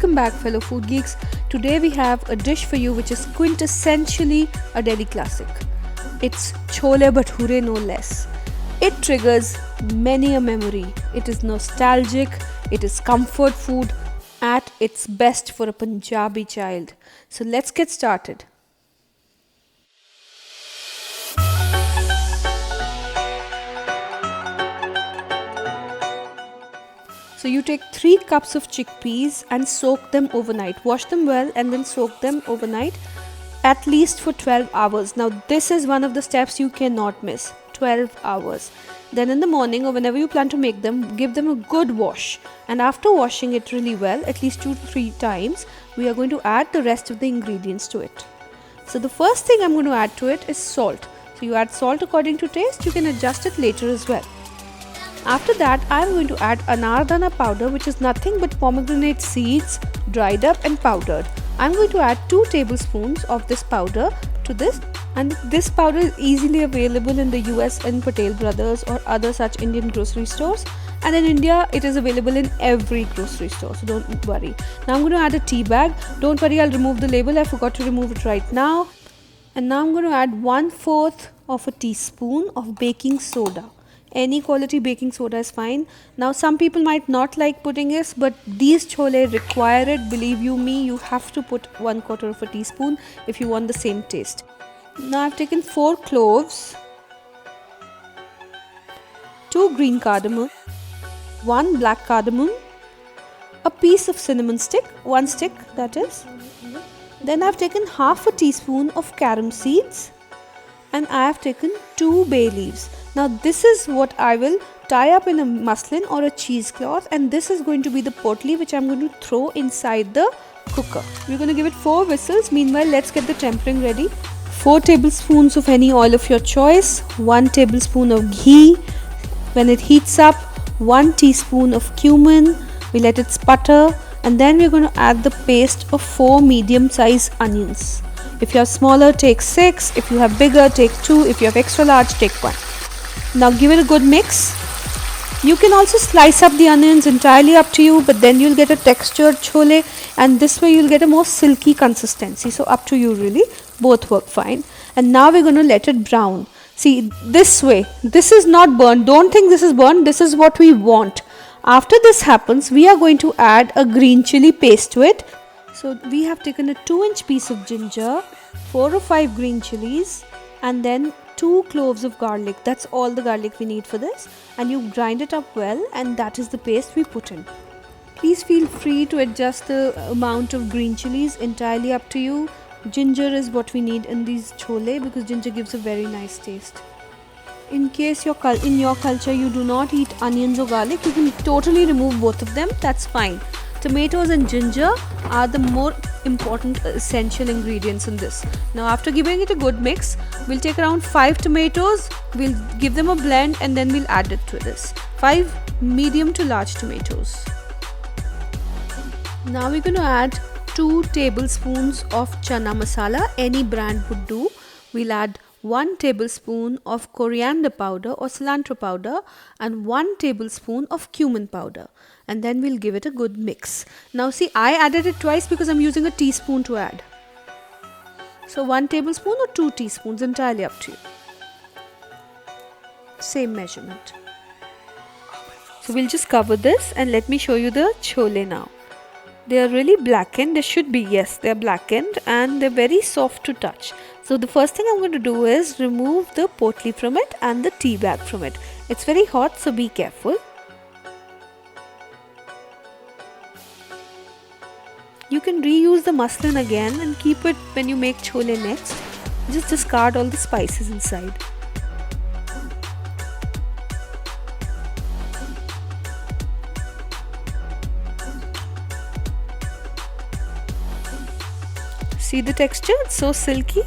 Welcome back, fellow food geeks. Today we have a dish for you which is quintessentially a Delhi classic. It's chole bhature, no less. It triggers many a memory. It is nostalgic, it is comfort food at its best for a Punjabi child. So let's get started. So you take 3 cups of chickpeas and soak them overnight. Wash them well and then soak them overnight at least for 12 hours. Now this is one of the steps you cannot miss. 12 hours. Then in the morning or whenever you plan to make them, give them a good wash. And after washing it really well, at least 2 to 3 times, we are going to add the rest of the ingredients to it. So the first thing I'm going to add to it is salt. So you add salt according to taste. You can adjust it later as well. After that, I am going to add anardana powder, which is nothing but pomegranate seeds dried up and powdered. I am going to add 2 tablespoons of this powder to this, and this powder is easily available in the US in Patel Brothers or other such Indian grocery stores, and in India it is available in every grocery store, so don't worry. Now I'm going to add a tea bag. Don't worry, I'll remove the label. I forgot to remove it right now. And now I'm going to add 1/4 of a teaspoon of baking soda. Any quality baking soda is fine. Now some people might not like putting this, but these chole require it. Believe you me, you have to put 1/4 of a teaspoon if you want the same taste. Now I've taken 4 cloves, 2 green cardamom, 1 black cardamom, a piece of cinnamon stick, 1 stick that is. Then I've taken half a teaspoon of carom seeds, and I have taken 2 bay leaves. Now this is what I will tie up in a muslin or a cheesecloth, and this is going to be the potli which I'm going to throw inside the cooker. We're going to give it 4 whistles. Meanwhile, let's get the tempering ready. 4 tablespoons of any oil of your choice, 1 tablespoon of ghee. When it heats up, 1 teaspoon of cumin. We let it sputter, and then we're going to add the paste of 4 medium-sized onions. If you have smaller, take 6. If you have bigger, take 2. If you have extra large, take 1. Now give it a good mix. You can also slice up the onions, entirely up to you, but then you'll get a textured chole, and this way you'll get a more silky consistency. So up to you really. Both work fine. And now we're going to let it brown. See, this way. This is not burnt. Don't think this is burnt. This is what we want. After this happens, we are going to add a green chili paste to it. So we have taken a 2-inch piece of ginger, 4 or 5 green chilies, and then 2 cloves of garlic. That's all the garlic we need for this, and you grind it up well, and that is the paste we put in. Please feel free to adjust the amount of green chilies, entirely up to you. Ginger is what we need in these chole because ginger gives a very nice taste. In case in your culture you do not eat onions or garlic, you can totally remove both of them. That's fine. Tomatoes and ginger are the more important essential ingredients in this. Now after giving it a good mix, we'll take around 5 tomatoes, we'll give them a blend, and then we'll add it to this. 5 medium to large tomatoes. Now we're going to add 2 tablespoons of chana masala. Any brand would do. We'll add 1 tablespoon of coriander powder or cilantro powder and 1 tablespoon of cumin powder, and then we'll give it a good mix. Now see, I added it twice because I'm using a teaspoon to add. So 1 tablespoon or 2 teaspoons, entirely up to you. Same measurement. So we'll just cover this and let me show you the chole now. They are really blackened. They should be, yes, they are blackened, and they're very soft to touch. So the first thing I'm going to do is remove the potli from it and the tea bag from it. It's very hot, so be careful. You can reuse the muslin again and keep it when you make chole next. Just discard all the spices inside. See the texture? It's so silky.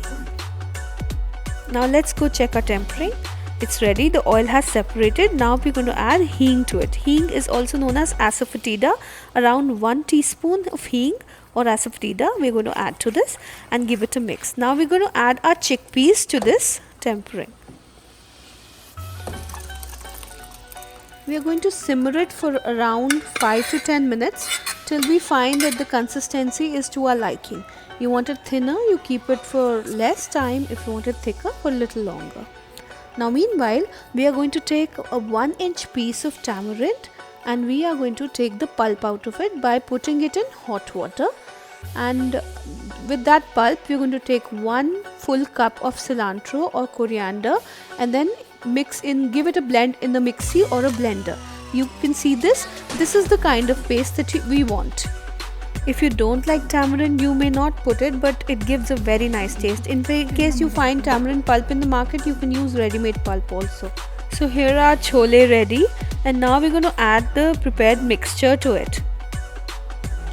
Now let's go check our tempering. It's ready. The oil has separated. Now we're going to add hing to it. Hing is also known as asafoetida. Around 1 teaspoon of hing or asafoetida we're going to add to this and give it a mix. Now we're going to add our chickpeas to this tempering. We are going to simmer it for around 5 to 10 minutes till we find that the consistency is to our liking. You want it thinner, you keep it for less time. If you want it thicker, for a little longer. Now meanwhile, we are going to take a 1-inch piece of tamarind and we are going to take the pulp out of it by putting it in hot water. And with that pulp, we're going to take 1 full cup of cilantro or coriander and then give it a blend in the mixie or a blender. You can see this is the kind of paste that we want. If you don't like tamarind, you may not put it, but it gives a very nice taste. In case you find tamarind pulp in the market, you can use ready-made pulp also. So here are chole ready, and now we're going to add the prepared mixture to it.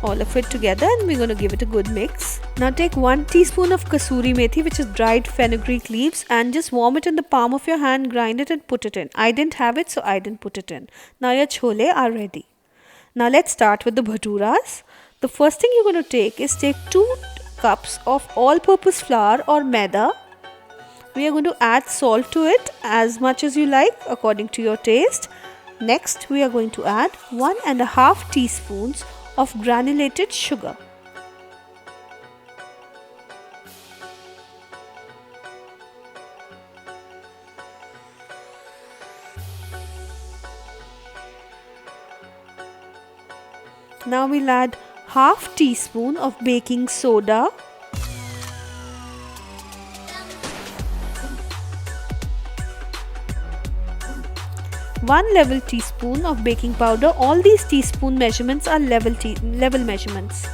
All of it together, and we're going to give it a good mix. Now take 1 teaspoon of kasuri methi, which is dried fenugreek leaves, and just warm it in the palm of your hand, grind it and put it in. I didn't have it, so I didn't put it in. Now your chole are ready. Now let's start with the bhaturas. The first thing you're going to take is 2 cups of all-purpose flour or maida. We are going to add salt to it as much as you like according to your taste. Next, we are going to add 1.5 teaspoons of granulated sugar. Now we'll add half teaspoon of baking soda, 1 level teaspoon of baking powder. All these teaspoon measurements are level measurements.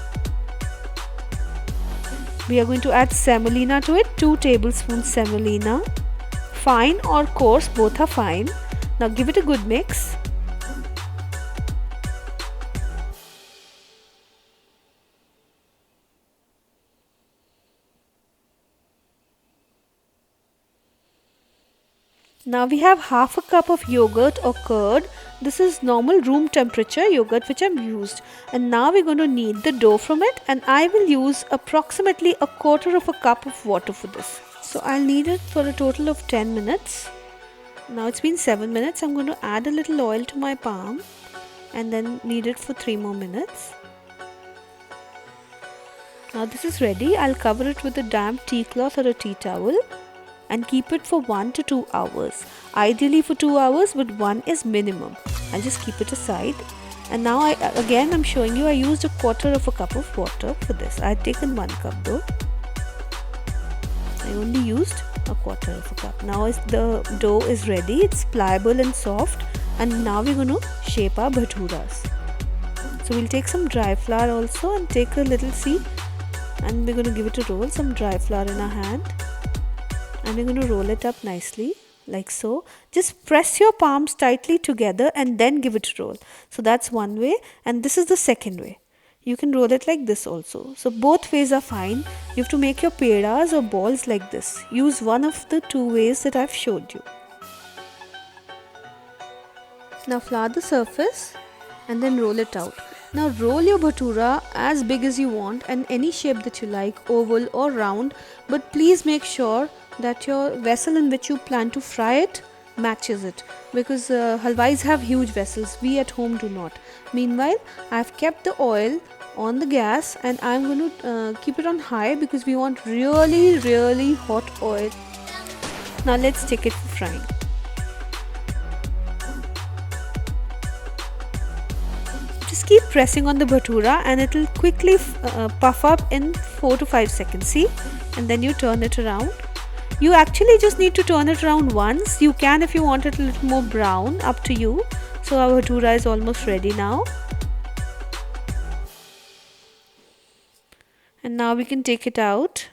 We are going to add semolina to it, 2 tablespoons semolina. Fine or coarse, both are fine. Now give it a good mix. Now we have half a cup of yogurt or curd. This is normal room temperature yogurt which I've used. And now we're going to knead the dough from it, and I will use approximately 1/4 cup of water for this. So I'll knead it for a total of 10 minutes. Now it's been 7 minutes. I'm going to add a little oil to my palm and then knead it for 3 more minutes. Now this is ready. I'll cover it with a damp tea cloth or a tea towel and keep it for 1 to 2 hours. Ideally for 2 hours, but 1 is minimum. I'll just keep it aside. And now I'm showing you I used 1/4 cup of water for this. I've taken 1 cup though. I only used 1/4 cup. Now the dough is ready. It's pliable and soft. And now we're going to shape our bhaturas. So we'll take some dry flour also and take a little and we're going to give it a roll. Some dry flour in our hand. And we're going to roll it up nicely like so. Just press your palms tightly together and then give it a roll. So that's one way, and this is the second way. You can roll it like this also. So both ways are fine. You have to make your pedas or balls like this. Use one of the 2 ways that I've showed you. Now flour the surface and then roll it out. Now roll your bhatura as big as you want and any shape that you like, oval or round, but please make sure that your vessel in which you plan to fry it matches it, because halwais have huge vessels. We at home do not. Meanwhile, I've kept the oil on the gas and I'm going to keep it on high because we want really hot oil. Now let's take it for frying. Just keep pressing on the bhatura and it will quickly puff up in 4 to 5 seconds. See? And then you turn it around. You actually just need to turn it around once. You can if you want it a little more brown, up to you. So our bhatura is almost ready now. And now we can take it out.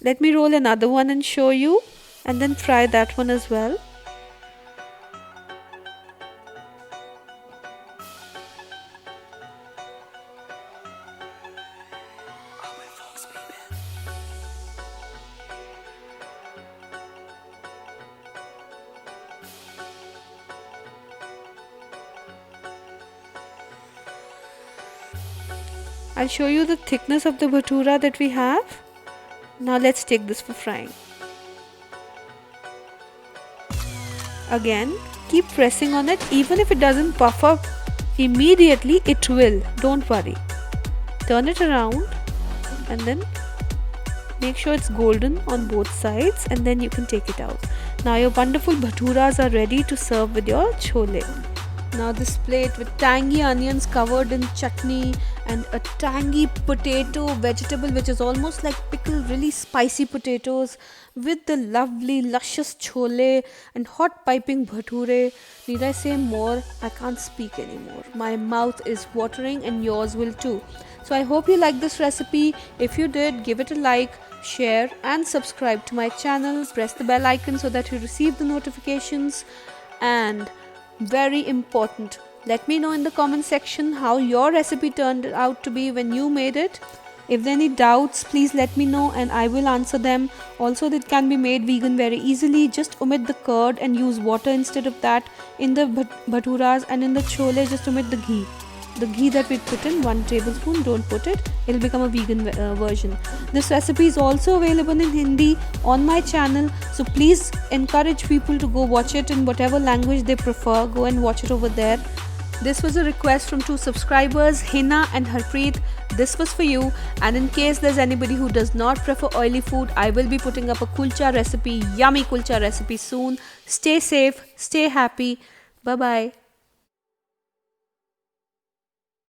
Let me roll another one and show you, and then fry that one as well. I'll show you the thickness of the bhatura that we have. Now let's take this for frying. Again, keep pressing on it. Even if it doesn't puff up immediately, it will. Don't worry. Turn it around and then make sure it's golden on both sides, and then you can take it out. Now your wonderful bhaturas are ready to serve with your chole. Now this plate with tangy onions covered in chutney and a tangy potato vegetable which is almost like pickled, really spicy potatoes, with the lovely luscious chole and hot piping bhature. Need I say more? I can't speak anymore. My mouth is watering and yours will too. So I hope you like this recipe. If you did, give it a like, share and subscribe to my channel. Press the bell icon so that you receive the notifications. And very important, let me know in the comment section how your recipe turned out to be when you made it. If there are any doubts, please let me know and I will answer them. Also, it can be made vegan very easily. Just omit the curd and use water instead of that. In the bhaturas and in the chole, just omit the ghee. The ghee that we put in, 1 tablespoon, don't put it. It will become a vegan version. This recipe is also available in Hindi on my channel. So please encourage people to go watch it in whatever language they prefer. Go and watch it over there. This was a request from 2 subscribers, Hina and Harpreet. This was for you. And in case there's anybody who does not prefer oily food, I will be putting up a kulcha recipe, yummy kulcha recipe soon. Stay safe, stay happy. Bye bye.